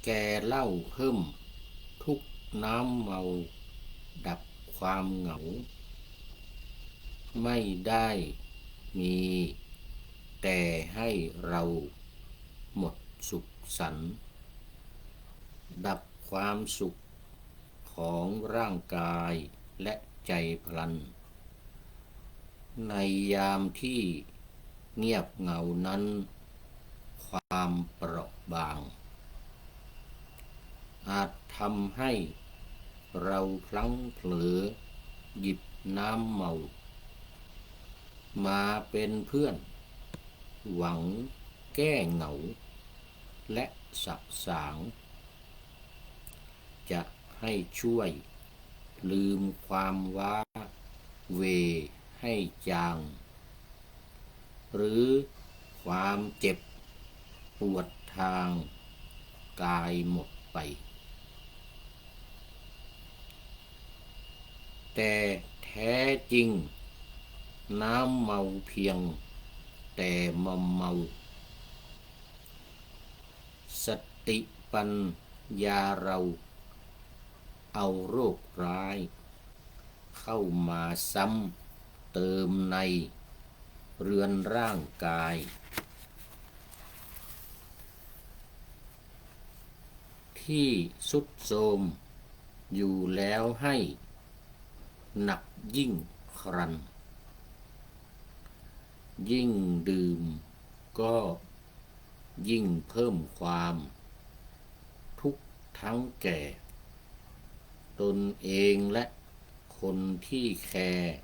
แก่เหล้าเฮิ่มทุกน้ำเมาดับความเหงาไม่ได้มีแต่ให้เราหมดสุขสันต์ดับความสุขของร่างกายและใจพลันในยามที่เงียบเหงานั้นความเปราะบางอาจทำให้เราพลั้งเผลอหยิบน้ำเมามาเป็นเพื่อนหวังแก้เหงาและสะสางจะให้ช่วยลืมความว้าเหวให้จางหรือความเจ็บปวดทางกายหมดไปแต่แท้จริงน้ำเมาเพียงแต่มอมเมาสติปัญญาเราเอาโรคร้ายเข้ามาซ้ำเติมในเรือนร่างกายที่ทรุดโทรมอยู่แล้วให้หนักยิ่งครันยิ่งดื่มก็ยิ่งเพิ่มความทุกข์ทั้งแก่ตนเองและคนที่แคร์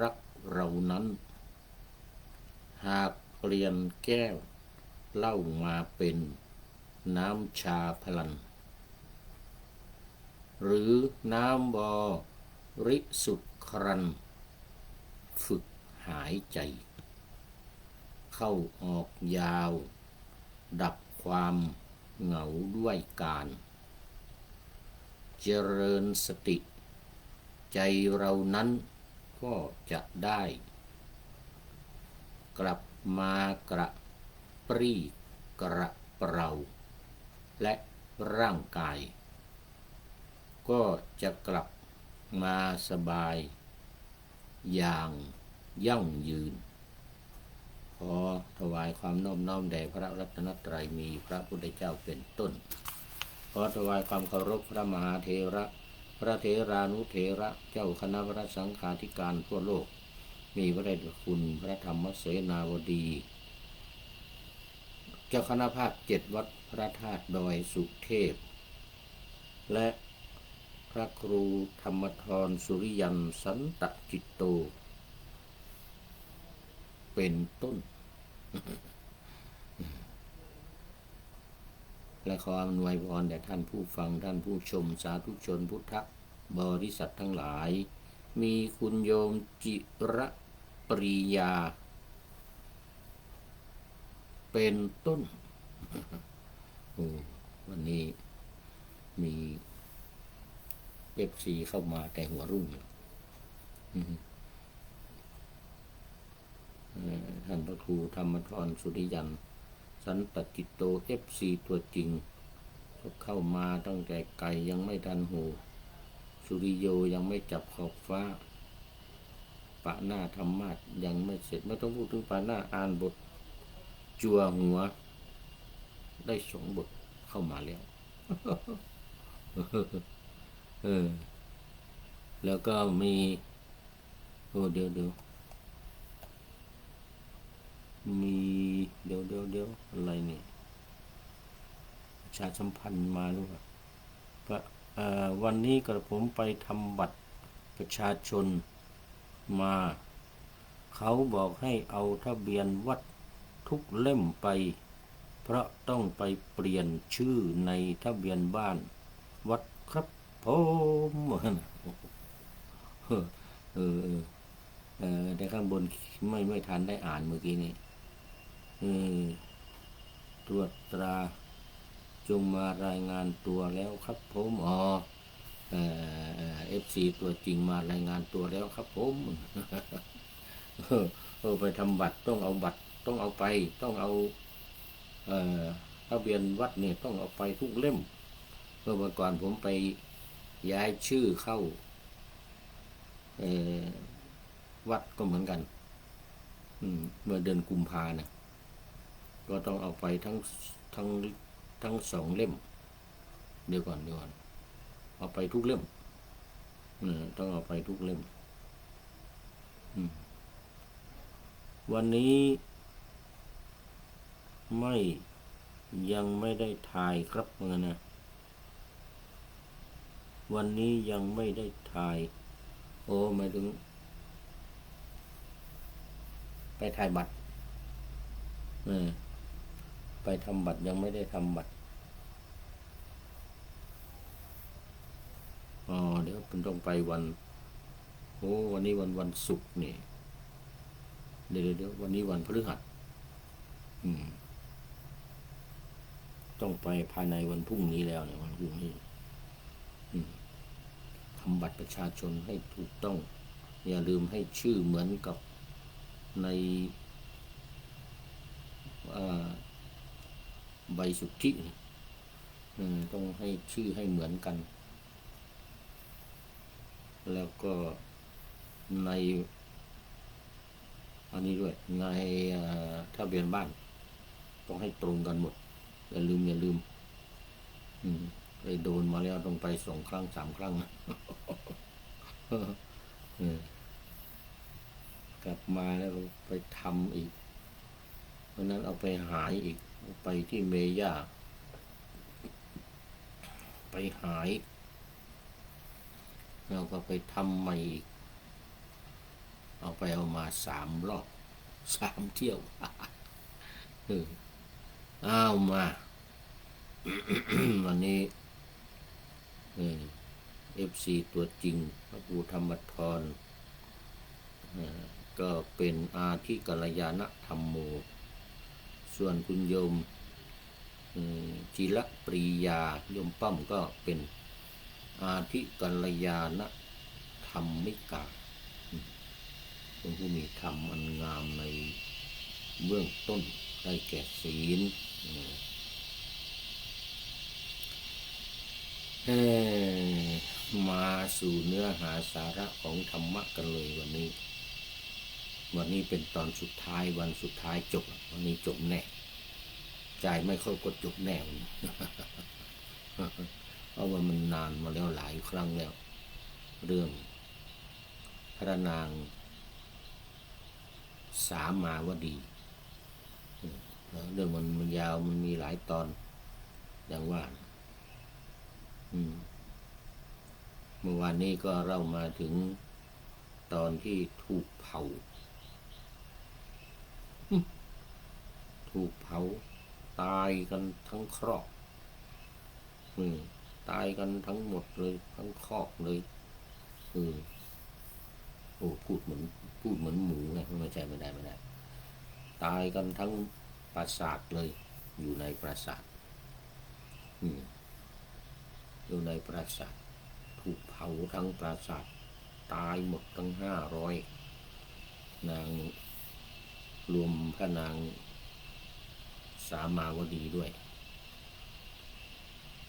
รักเรานั้นหากเปลี่ยนแก้วเหล้ามาเป็นน้ำชาพลันหรือน้ำบริสุทธิ์ครันฝึกหายใจเข้าออกยาวดับความเหงาด้วยการเจริญสติใจเรานั้นก็จะได้กลับมากระปรี้กระเปร่าและร่างกายก็จะกลับมาสบายอย่างยั่งยืนขอถวายความนอบน้อมแด่พระรัตนตรัยมีพระพุทธเจ้าเป็นต้นขอถวายความเคารพพระมหาเถระพระเถรานุเถระเจ้าคณะพระสังฆาธิการทั่วโลกมีพระเดชคุณพระธรรมเสนาวดีเจ้าคณะภาค7วัดพระธาตุดอยสุเทพและพระครูธรรมธรสุริยันสันตจิตโตเป็นต้น และขออำนวยพรแด่ท่านผู้ฟังท่านผู้ชมสาธุชนพุทธบริษัททั้งหลายมีคุณโยมจิระปริยาเป็นต้น วันนี้มีFCเข้ามาแต่หัวรุ่งท่านพระครูธรรมธรสุริยันสันตจิตโตFCตัวจริงเข้ามาตั้งแต่ไก่ยังไม่ทันหูสุริโยยังไม่จับขอบฟ้าปะหน้าธรรมาสยังไม่เสร็จไม่ต้องพูดถึงปะหน้าอ่านบทจั่วหัวได้2 บทเข้ามาแล้ว แล้วก็มีเดี๋ยวมีเดี๋ยวอะไรนี่ประชาสัมพันธ์มาหรือเปล่าก็วันนี้กระผมไปทำบัตรประชาชนมาเขาบอกให้เอาทะเบียนวัดทุกเล่มไปเพราะต้องไปเปลี่ยนชื่อในทะเบียนบ้านวัดครับผมแต่ข้างบนไม่ทันได้อ่านเมื่อกี้นี้ตรวจตราจงมารายงานตัวแล้วครับผมFC ตัวจริงมารายงานตัวแล้วครับผมไปทำบัตรต้องเอาบัตรต้องเอาไปต้องเอา ทะเบียนวัดเนี่ยต้องเอาไปทุกเล่มเมื่อก่อนผมไปย้ายชื่อเข้าวัดก็เหมือนกันเมื่อเดือนกุมภาเนี่ยก็ต้องเอาไปทั้ง2 เล่มเดี๋ยวก่อนเอาไปทุกเล่มต้องเอาไปทุกเล่มวันนี้ยังไม่ได้ถ่ายครับเมื่อนะวันนี้ยังไม่ได้ถ่ายหมายถึงไปถ่ายบัตรไปทำบัตรยังไม่ได้ทำบัตรเดี๋ยวเป็นต้องไปวันนี้วันศุกร์นี่เดี๋ยววันนี้วันพฤหัสต้องไปภายในวันพรุ่งนี้แล้วเนี่ยวันพรุ่งนี้ทำบัตรประชาชนให้ถูกต้องอย่าลืมให้ชื่อเหมือนกับในใบสุทธิต้องให้ชื่อให้เหมือนกันแล้วก็ในอันนี้ด้วยในทะเบียนบ้านต้องให้ตรงกันหมดอย่าลืมไปโดนมาแล้วต้องไป2 ครั้ง 3 ครั้งกลับมาแล้วไปทำอีกเพราะนั้นเอาไปหายอีกไปที่เมย่าไปหายแล้วก็ไปทำใหม่อีกเอามา3 รอบ 3 เที่ยวเอามา วันนี้ FC ตัวจริงพระครูธรรมธรก็เป็นอาทิกัลยาณธรรมโมส่วนคุณโยมจิรปรียาโยมป้อมก็เป็นอาทิกัลยาณธรรมิกาเป็นผู้มีธรรมอันงามในเบื้องต้นได้แก่ศีลมาสู่เนื้อหาสาระของธรรมะกันเลยวันนี้เป็นตอนสุดท้ายวันสุดท้ายจบวันนี้จบแน่จ่ายไม่เข้าก็จบแน่เพราะว่ามันนานมาแล้วหลายครั้งแล้วเรื่องพระนางสามาวดีเรื่องมันยาวมันมีหลายตอนอย่างว่าเมื่อวานนี้ก็เรามาถึงตอนที่ถูกเผาตายกันทั้งครอบตายกันทั้งหมดเลยทั้งครอบเลยพูดเหมือนหมูไงไม่ใช่ไม่ได้ตายกันทั้งปราสาทเลยอยู่ในปราสาทอยู่ในปราสาทถูกเผาทั้งปราสาทตายหมดทั้ง500นางรวมพระนางสามาวดีด้วย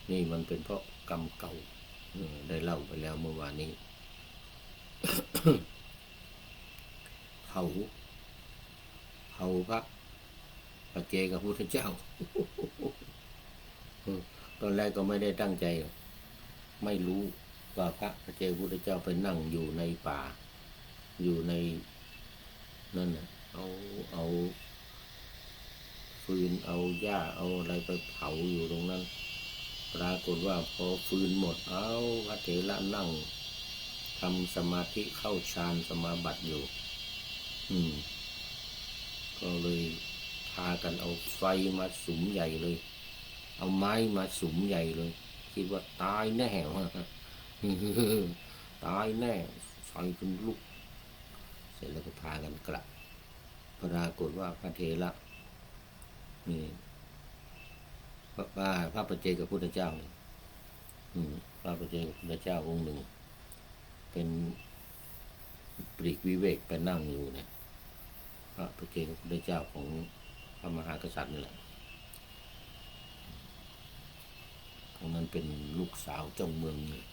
นี่มันเป็นเพราะกรรมเก่าได้เล่าไปแล้วเมื่อวานนี้ เผาพระปัจเจกพุทธเจ้า ตอนแรกก็ไม่ได้ตั้งใจไม่รู้ว่าพระปัจเจกพุทธเจ้าไปนั่งอยู่ในป่าอยู่ในนั่นน่ะเอาฟืนเอาหญ้าเอาอะไรไปเผาอยู่ตรงนั้นปรากฏว่าพอฟืนหมดพระเถระนั่งทำสมาธิเข้าฌานสมาบัติอยู่ก็เลยพากันเอาไฟมาสุมใหญ่เลยเอาไม้มาสุมใหญ่เลยคิดว่าตายแน่ตายแน่ไฟเป็นลุกเสร็จแล้วก็พากันกลับปรากฏว่าพระเถระนี่พระปัจเจกพุทธเจ้าพระปัจเจกพุทธเจ้าองค์หนึ่งเป็นปลีกวิเวกไปนั่งอยู่เนี่ยพระปัจเจกพุทธเจ้าของพระมหากษัตริย์นี่แหละ เป็นลูกสาวเจ้าเมืองนี่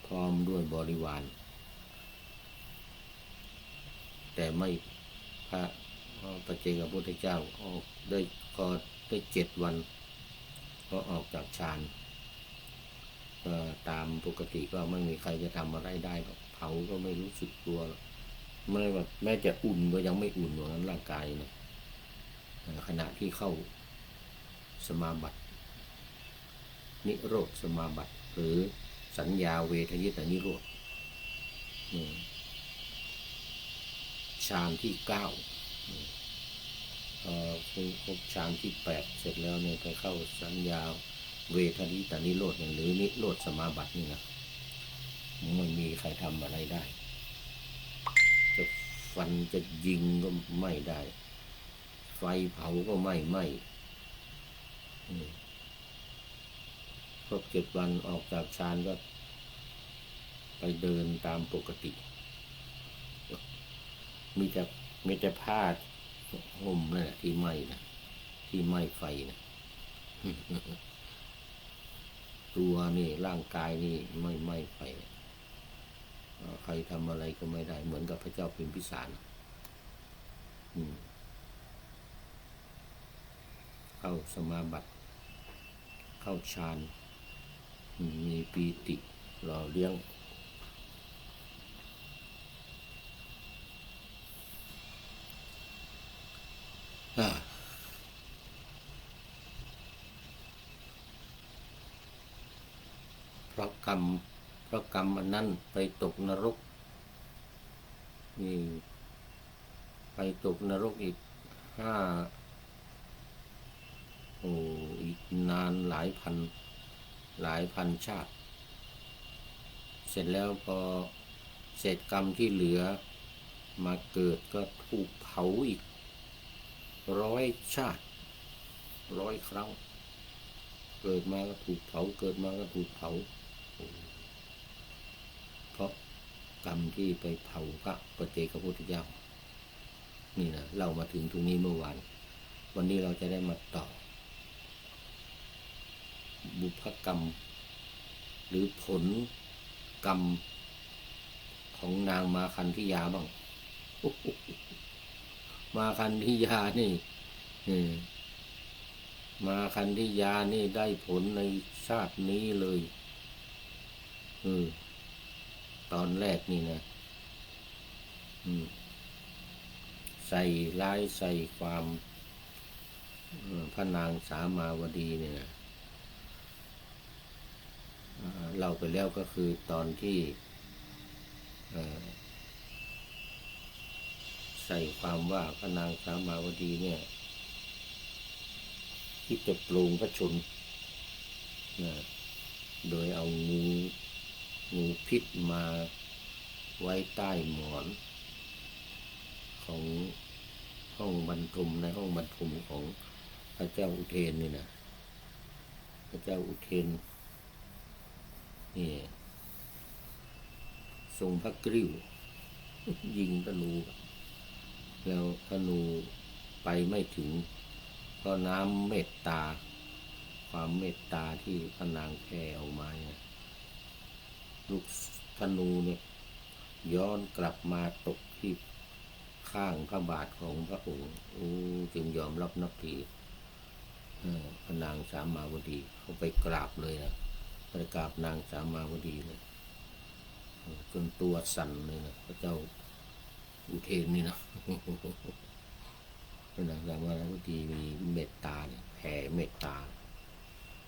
พร้อมด้วยบริวาร แต่ไม่พระปัจเจกพุทธเจ้าออกได้ก็ได้7 วันก็ออกจากฌานก็ตามปกติก็ไม่มีใครจะทำอะไรได้หรอกเผาก็ไม่รู้สึกตัวไม่แบบแม้จะอุ่นก็ยังไม่อุ่นอย่างนั้นร่างกายนะขณะที่เข้าสมาบัตินิโรธสมาบัติหรือสัญญาเวทยิตานิโรธฌานที่9ครบฌานที่8เสร็จแล้วเนี่ยไปเข้าสัญญาเวทยิตานิโรธหรือนิโรธสมาบัตินี่นะไม่มีใครทำอะไรได้จะฟันจะยิงก็ไม่ได้ไฟเผาก็ไม่ไหม้ครบ7 วันออกจากฌานก็ไปเดินตามปกติมีแต่ผ้าห่มนั่นแหละที่ไหม้นะที่ไหม้ไฟนะ ตัวนี่ร่างกายนี่ไม่ไหม้ไฟใครทำอะไรก็ไม่ได้เหมือนกับพระเจ้าพิมพิสารเข้าสมาบัติเข้าฌานมีปีติหล่อเลี้ยงเพราะกรรมอันนั้นไปตกนรกนี่ไปตกนรกอีกอีกนานหลายพันชาติเสร็จแล้วพอเศษกรรมที่เหลือมาเกิดก็ถูกเผาอีก100 ชาติ100 ครั้งเกิดมาก็ถูกเผาเกิดมาก็ถูกเผาเพราะกรรมที่ไปเผาพระปัจเจกพุทธเจ้านี่นะเรามาถึงตรงนี้เมื่อวานวันนี้เราจะได้มาต่อบุพกรรมหรือผลกรรมของนางมาคันธิยาบ้าง มาคันธิยานี่มาคันธิยานี่ได้ผลในชาตินี้เลยตอนแรกนี่นะใส่ร้ายใส่ความพระนางสามาวดีเนี่ยเล่าไปแล้วก็คือตอนที่ใส่ความว่าพระนางสามาวดีเนี่ยที่จะปรุงพระชนโดยเอางูพิษมาไว้ใต้หมอนของห้องบรรทมในห้องบรรทมของพระเจ้าอุเทนนี่นะพระเจ้าอุเทนนี่ทรงพระกริ้วยิงธนูแล้วธนูไปไม่ถึงเพราะน้ำเมตตาความเมตตาที่พระนางแผ่ออกมาลูกธนูเนี่ยย้อนกลับมาตกที่ข้างพระบาทของพระองค์จึงยอมรับนับถือพระนางสามาวดีเขาไปกราบเลยนะไปกราบนางสามาวดีเลยจนตัวสั่นเลยนะพระเจ้าอุเทนนี่นะพระนางสามาวดีมีเมตตาเนี่ยแผ่เมตตา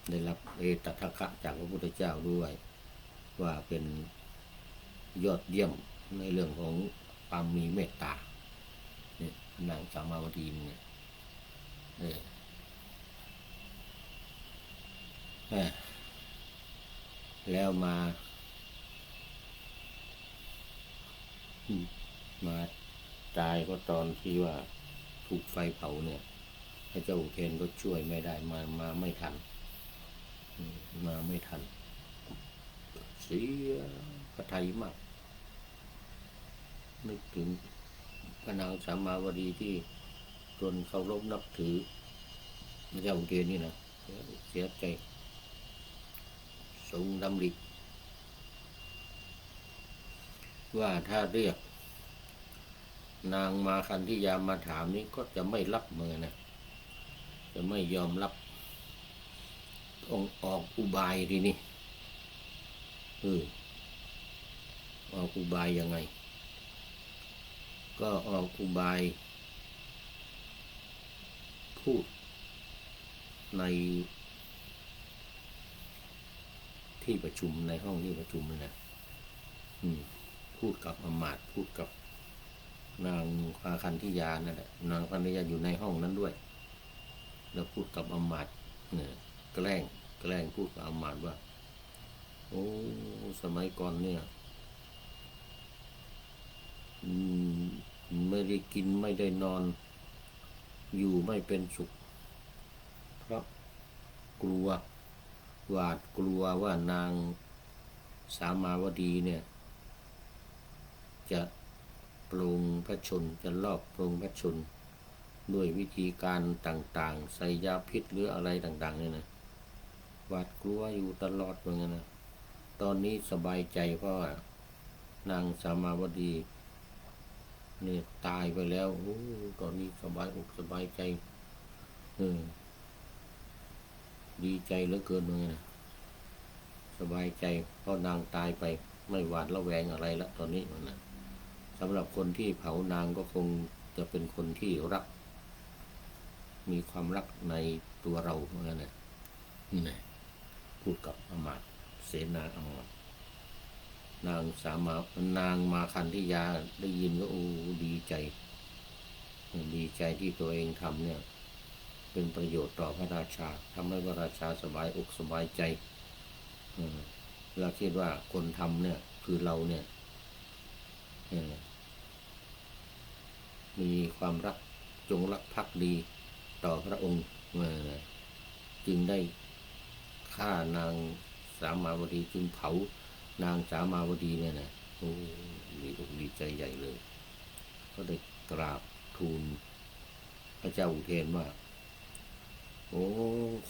ได้รับตถะคะจากพระพุทธเจ้าด้วยว่าเป็นยอดเยี่ยมในเรื่องของความมีเมตตาเนี่ยนางสามาวดีเนี่ยแล้วมาตายก็ตอนที่ว่าถูกไฟเผาเนี่ยพระเจ้าอุเทนก็ช่วยไม่ได้มาไม่ทันเสียพระทัยมากนึกถึงพระนางสามาวดีที่ตนเคารพนับถือพระเจ้าอุเทนนี่นะ เสียใจทรงดำริว่าถ้าเรียกนางมาคันธิยามาถามนี้ก็จะไม่รับมือนะจะไม่ยอมรับต้องออกอุบายทีนี้ออกอุบายยังไงก็ออกอุบายพูดในที่ประชุมในห้องที่ประชุมนะพูดกับอมาตย์พูดกับนางอาคันธิยานั่นแหละนางอาคันธิยาอยู่ในห้องนั้นด้วยแล้วพูดกับอมาตย์เนี่ยแกล้งพูดกับอมาตย์ว่าโอ้สมัยก่อนเนี่ยไม่ได้กินไม่ได้นอนอยู่ไม่เป็นสุขเพราะกลัวหวาดกลัวว่านางสามาวดีเนี่ยจะปรุงพระชนจะลอบปรุงพระชนด้วยวิธีการต่างๆใส่ยาพิษหรืออะไรต่างๆเนี่ยนะหวาดกลัวอยู่ตลอดเหมือนกันนะตอนนี้สบายใจเพราะนางสามาวดีเนี่ยตายไปแล้วตอนนี้สบายอกสบายใจดีใจเหลือเกินเลยนะสบายใจเพราะนางตายไปไม่หวาดระแวงอะไรละตอนนี้นะสำหรับคนที่เผานางก็คงจะเป็นคนที่รักมีความรักในตัวเราเหมือนกันนะนี่พูดกับอมาตย์เสนาอมาตย์นางมาคันธิยาได้ยินก็ดีใจที่ตัวเองทำเนี่ยเป็นประโยชน์ต่อพระราชาทำให้พระราชาสบายอกสบายใจเราคิดว่าคนทำเนี่ยคือเราเนี่ยมีความรักจงรักภักดีต่อพระองค์จึงได้ฆ่านางสามาวดีจึงเผานางสามาวดีเนี่ยนะมีอกดีใจใหญ่เลยก็ได้กราบทูลพระเจ้าอุเทนว่า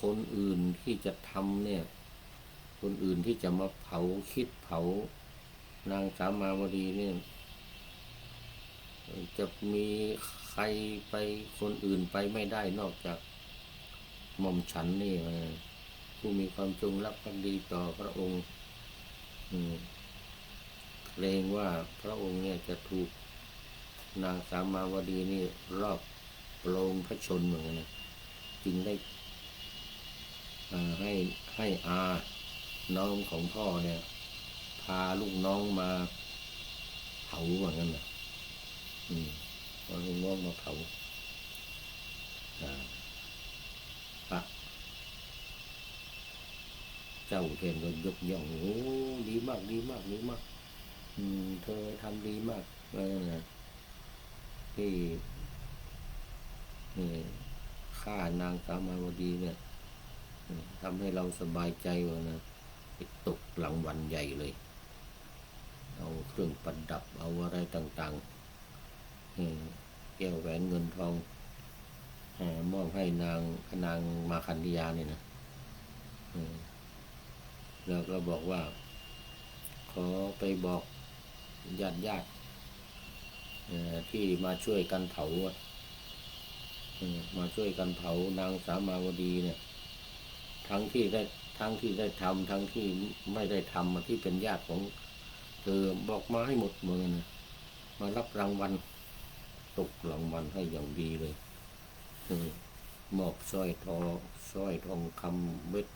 คนอื่นที่จะทำเนี่ยคนอื่นที่จะมาเผาคิดเผานางสามาวดีเนี่ยจะมีใครไปคนอื่นไปไม่ได้นอกจากหม่อมฉันนี่ผู้มีความจงรักภักดีต่อพระองค์เกรงว่าพระองค์เนี่ยจะถูกนางสามาวดีนี่รอบโปรงพระชนเหมือนกันนะจึงได้ให้อาน้องของพ่อเนี่ยพาลูกน้องมาเผาเหมือนกันนะพาลูกน้องมาเผาพระเจ้าเทนก็ยกย่องดีมากเธอทำดีมากที่ฆ่านางสามาวดีเนี่ยทำให้เราสบายใจว่านะไปตกรางวัลใหญ่เลยเอาเครื่องประดับเอาอะไรต่างๆแก้วแหวนเงินทองมอบให้นางมาคันธิยาเนี่ยนะแล้วก็บอกว่าขอไปบอกญาติที่มาช่วยกันเผามาช่วยกันเผานางสามาวดีเนี่ยทั้งที่ได้ทำทั้งที่ไม่ได้ทำที่เป็นญาติของเธอบอกมาให้หมดเหมือนกันนะมารับรางวัลตกรางวัลให้อย่างดีเลยมอบสร้อยทองคำเม็ด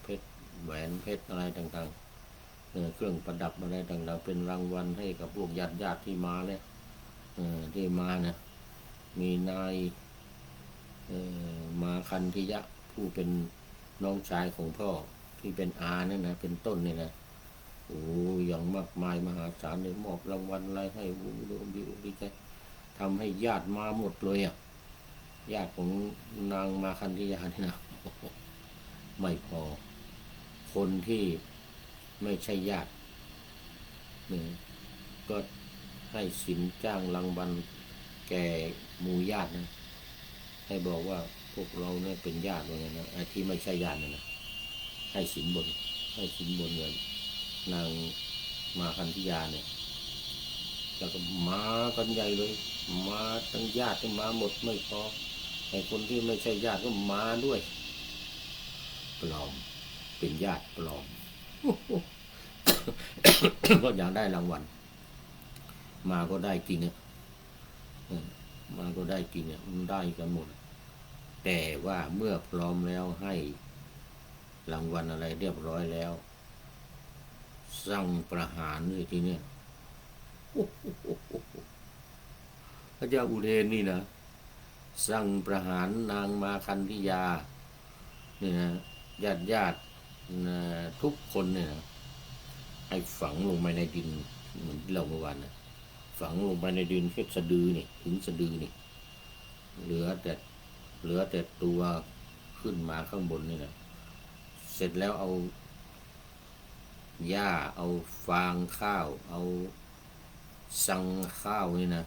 เพชรแหวนเพชรอะไรต่างๆเครื่องประดับอะไรต่างๆเป็นรางวัลให้กับพวกญาติที่มาเนี่ยที่มานะมีนายมาคันธิยะผู้เป็นน้องชายของพ่อที่เป็นอาเนี่ยนะเป็นต้นเนี่ยนะอย่างมากมายมหาศาลเลยมอบรางวัลอะไรให้ดีใจทำให้ญาติมาหมดเลยญาติของนางมาคันธิยาเนี่ยนะไม่พอคนที่ไม่ใช่ญาติก็ให้สินจ้างรางวัลแก่หมู่ญาตินะให้บอกว่า พวกเราเนี่ยเป็นญาติว่าไงนะไอ้ที่ไม่ใช่ญาตินะให้สินบนเงินนางมาคันธิยาเนี่ยแล้วก็มากันใหญ่เลยมาทั้งญาติก็มาหมดไม่พอไอ้คนที่ไม่ใช่ญาติก็มาด้วยปลอมเป็นญาติปลอม ก็อยากได้รางวัลมาก็ได้จริงอ่ะมาก็ได้จริงอ่ะมันได้กันหมดแต่ว่าเมื่อพร้อมแล้วให้รางวัลอะไรเรียบร้อยแล้วสั่งประหารเลยทีเนี้ยพระเจ้าอุเทนนี่นะสั่งประหารนางมาคันธิยาเนี่ยนะญาติทุกคนเนี่ยนะให้ฝังลงไปในดินเหมือนที่เราเมื่อวานนะฝังลงไปในดินแค่สะดือนี่ถึงสะดือนี่เหลือแต่ตัวขึ้นมาข้างบนนี่นะเสร็จแล้วเอาหญ้าเอาฟางข้าวเอาสังข้าวนี่นะ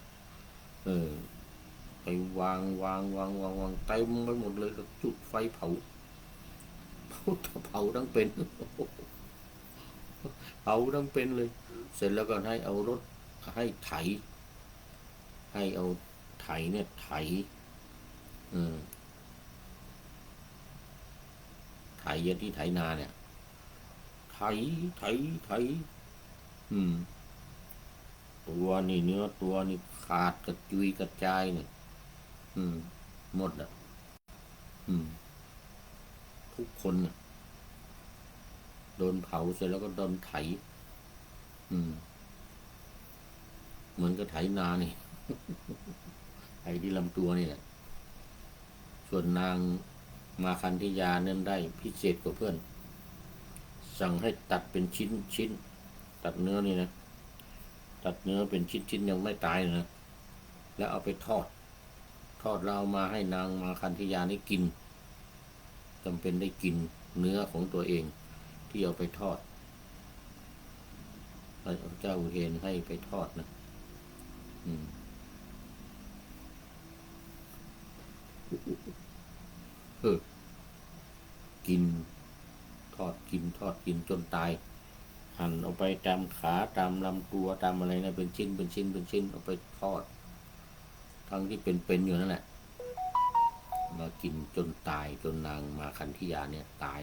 ไปวางเต็มไปหมดเลยแล้วจุดไฟเผาทั้งเป็นเผาทั้งเป็นเลยเสร็จแล้วก็ให้เอารถให้ไถเนี่ยไถยันที่ไถนาเนี่ยไถตัวนี่เนื้อตัวนี่ขาดกระจุยกระจายเนี่ยหมดอ่ะทุกคนน่ะโดนเผาเสร็จแล้วก็โดนไถเหมือนกับไถนานี่ ไถที่ลำตัวนี่แหละส่วนนางมาคันธิยาเนี่ยได้พิเศษกว่าเพื่อนสั่งให้ตัดเป็นชิ้นตัดเนื้อนี่นะตัดเนื้อเป็นชิ้นยังไม่ตายนะแล้วเอาไปทอดแล้วเอามาให้นางมาคันธิยานี่กินจำเป็นได้กินเนื้อของตัวเองที่เอาไปทอดพระเจ้าอุเทนให้ไปทอดนะกินทอดกินจนตายหั่นเอาไปตามขาตามลำตัวตามอะไรนะเป็นชิ้นเอาไปทอดทั้งที่เป็นอยู่นั่นแหละมากินจนตายจนนางมาคันธิยาเนี่ยตาย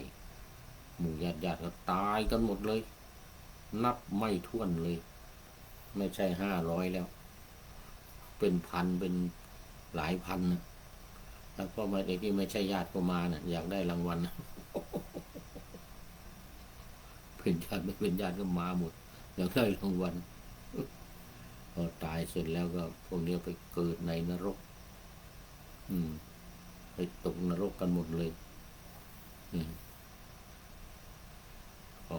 หมู่ญาติก็ตายกันหมดเลยนับไม่ถ้วนเลยไม่ใช่500แล้วเป็นพันเป็นหลายพันนะแล้วก็มาเด็กที่ไม่ใช่ญาติก็มานะอยากได้รางวัลนะเป็นญาติไม่เป็นญาติก็มาหมดอยากได้รางวัลพอตายเสร็จแล้วก็พวกนี้ไปเกิดในนรกไปตกนรกกันหมดเลยพอ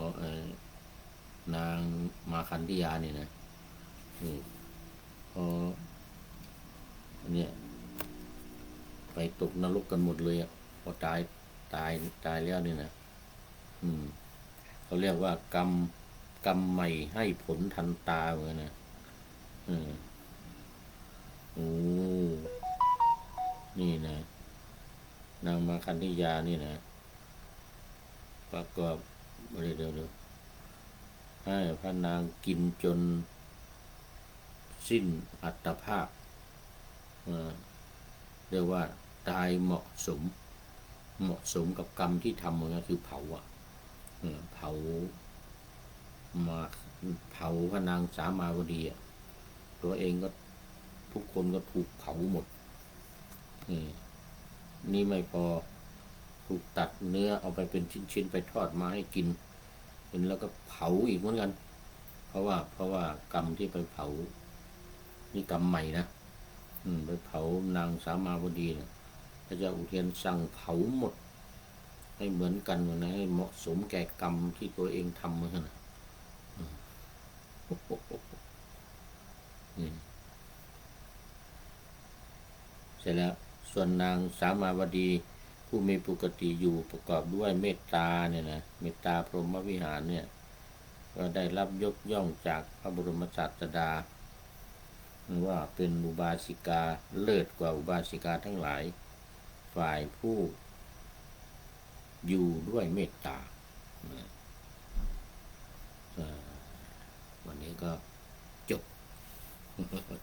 นางมาคันธิยาเนี่ยนะพอเนี่ยไปตกนรกกันหมดเลยอ่ะพอตายแล้วเนี่ยนะเขาเรียกว่ากรรมใหม่ให้ผลทันตาเหมือนนะนี่นะนางมาคันธิยานี่นะประกอบเดี๋ยวให้พระนางกินจนสิ้นอัตภาพเรียกว่าตายเหมาะสมกับกรรมที่ทำมันก็คือเผาเผาพระนางสามาวดีตัวเองก็ทุกคนก็ถูกเผาหมดนี่ไม่พอถูกตัดเนื้อเอาไปเป็นชิ้นไปทอดมาให้กินแล้วก็เผาอีกเหมือนกันเพราะว่ากรรมที่ไปเผานี่กรรมใหม่นะไปเผานางสามาวดีนะพระเจ้าอุเทนสั่งเผาหมดให้เหมือนกันนะให้เหมาะสมแก่กรรมที่ตัวเองทำมานะเสร็จแล้วส่วนนางสามาวดีผู้มีปกติอยู่ประกอบด้วยเมตตาเนี่ยนะเมตตาพรหมวิหารเนี่ยก็ได้รับยกย่องจากพระบรมศาสดาว่าเป็นอุบาสิกาเลิศกว่าอุบาสิกาทั้งหลาย ฝ่ายผู้อยู่ด้วยเมตตาวันนี้ก็จบ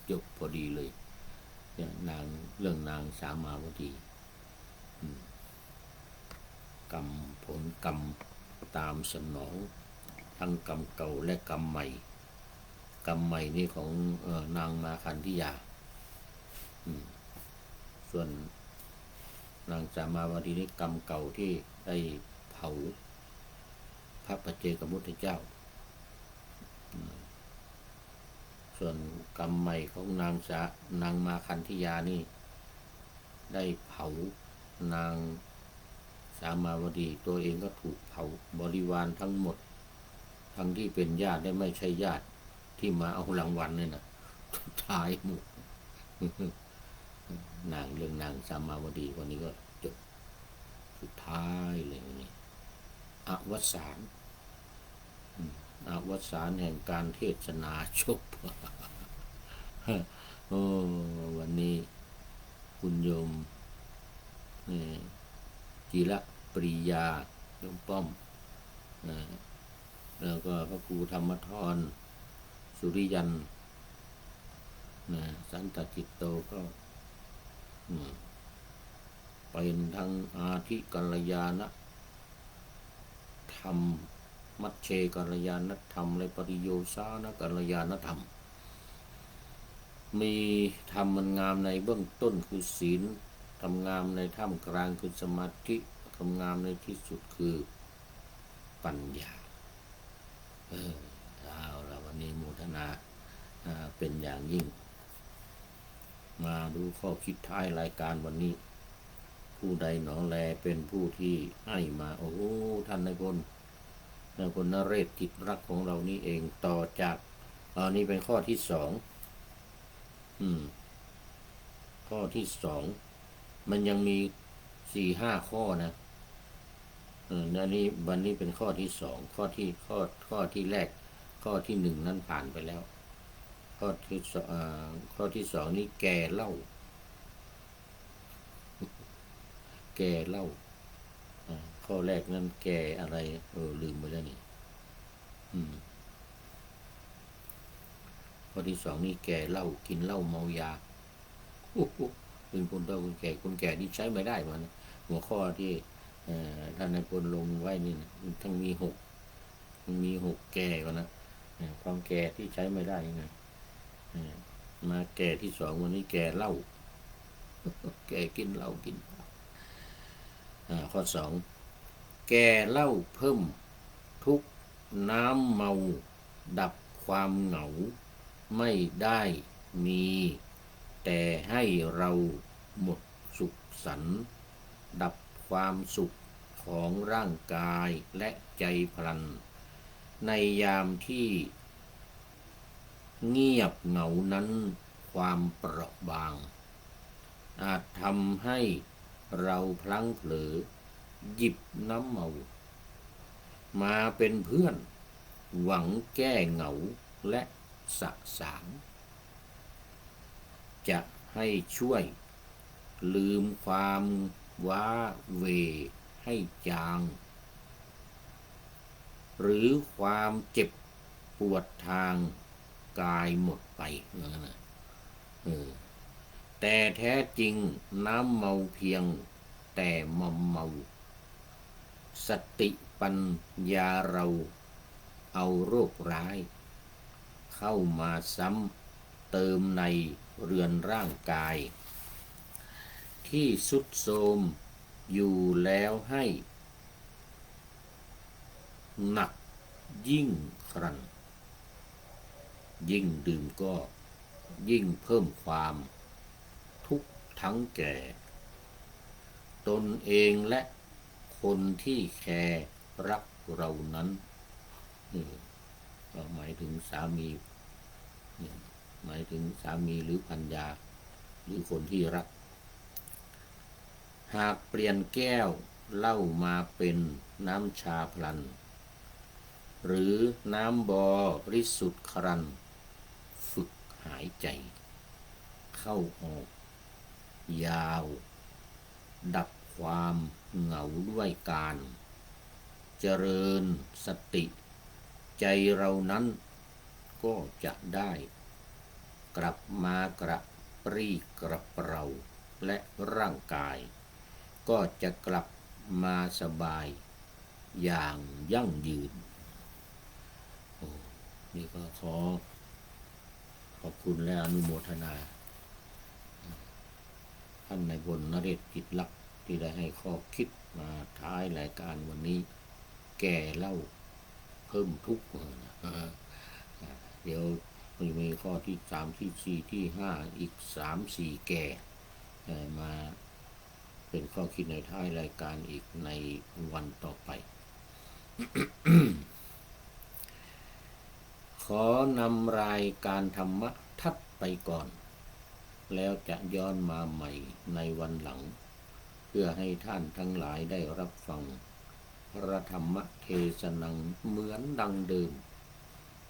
จบพอดีเลยนางเรื่องนางสามาวดีกรรมผลกรรมตามสนองทั้งกรรมเก่าและกรรมใหม่กรรมใหม่นี่ของนางมาคันธิยาส่วนนางสามาวดีนี่กรรมเก่าที่ได้เผาพระปัจเจกพุทธเจ้าส่วนกรรมใหม่ของนางมาคันธิยานี่ได้เผานางสามาวดีตัวเองก็ถูกเผาบริวารทั้งหมดทั้งที่เป็นญาติและไม่ใช่ญาติที่มาเอารางวัลเนี่ยนะตายหมดนางเรื่องนางสามาวดีวันนี้ก็จบสุดท้ายเลยนี่อวสานอวสานแห่งการเทศนาจบโอ้วันนี้คุณโยมจิระปริยาโยมป้อมแล้วก็พระครูธรรมธรสุริยันสันตจิตโตก็เป็นทั้งอาทิกัลยาณธรรมมัชเชกัลยาณธรรมและปริโยสานกัลยาณธรรมมีธรรมมันงามในเบื้องต้นคือศีลทำงามในท่ามกลางคือสมาธิทำงามในที่สุดคือปัญญาเอาละวันนี้โมทนาเป็นอย่างยิ่งมาดูข้อคิดท้ายรายการวันนี้ผู้ใดหนอแลเป็นผู้ที่ให้มาโอ้ท่านนายพลนเรศกิจรักของเรานี่เองต่อจากนี่เป็นข้อที่สองข้อที่สองมันยังมี4-5ข้อนะอันนี้วันนี้เป็นข้อที่สองข้อที่แรกข้อที่หนึ่งนั้นผ่านไปแล้วข้อที่สองนี่แก่เล่าข้อแรกนั้นแก่อะไรลืมไปแล้วนี่ข้อที่สองนี่แก่เหล้ากินเหล้าเมายาเป็นคนเฒ่าคนแก่ที่ใช้ไม่ได้มันหัวข้อที่ท่านนายพลลงไว้นี่นะทั้งมีหกแก่ก่อนนะความแก่ที่ใช้ไม่ได้ยังไงมาแก่ที่สองวันนี้แก่เหล้าแก่กินเหล้ากินข้อสองแก่เหล้าเพิ่มทุกน้ำเมาดับความเหงาไม่ได้มีแต่ให้เราหมดสุขสันต์ดับความสุขของร่างกายและใจพลันในยามที่เงียบเหงานั้นความเปราะบางอาจทำให้เราพลั้งเผลอหยิบน้ำเมามาเป็นเพื่อนหวังแก้เหงาและสะสางจะให้ช่วยลืมความว้าเหวให้จางหรือความเจ็บปวดทางกายหมดไปแต่แท้จริงน้ำเมาเพียงแต่มอมเมาสติปัญญาเราเอาโรคร้ายเข้ามาซ้ำเติมในเรือนร่างกายที่ทรุดโทรมอยู่แล้วให้หนักยิ่งครั้นยิ่งดื่มก็ยิ่งเพิ่มความทุกข์ทั้งแก่ตนเองและคนที่แคร์รักเรานั้นก็หมายถึงสามีหมายถึงสามีหรือภรรยาหรือคนที่รักหากเปลี่ยนแก้วเหล้ามาเป็นน้ำชาพลันหรือน้ำบริสุทธิ์ครันฝึกหายใจเข้าออกยาว ดับความเหงาด้วยการเจริญสติ ใจเรานั้นก็จะได้กลับมากระปรี้กระเปร่าและร่างกายก็จะกลับมาสบายอย่างยั่งยืนนี่ก็ขอบคุณและอนุโมทนาท่านนายพลนเรศกิจลักษณ์ที่ได้ให้ข้อคิดมาท้ายรายการวันนี้แก่เล่าเพิ่มทุกข์เดี๋ยวมันมีข้อที่3ที่4ที่5อีก3-4แก่มาเป็นข้อคิดในท้ายรายการอีกในวันต่อไป ขอนำรายการธรรมะทัดไปก่อนแล้วจะย้อนมาใหม่ในวันหลังเพื่อให้ท่านทั้งหลายได้รับฟังพระธรรมเทศนังเหมือนดังเดิม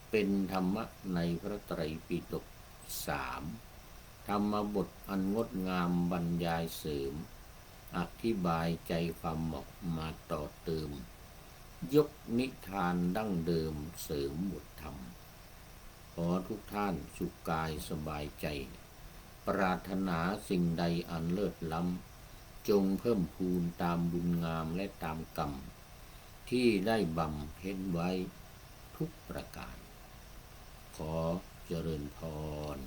เป็นธรรมะในพระไตรปิฎก3ธรรมบทอันงดงามบรรยายเสริมอธิบายใจความเหมาะมาต่อเติมยกนิทานดั้งเดิมเสริมบทธรรมขอทุกท่านสุขกายสบายใจปรารถนาสิ่งใดอันเลิศล้ำจงเพิ่มพูนตามบุญงามและตามกรรมที่ได้บำเพ็ญไว้ทุกประการขอเจริญพร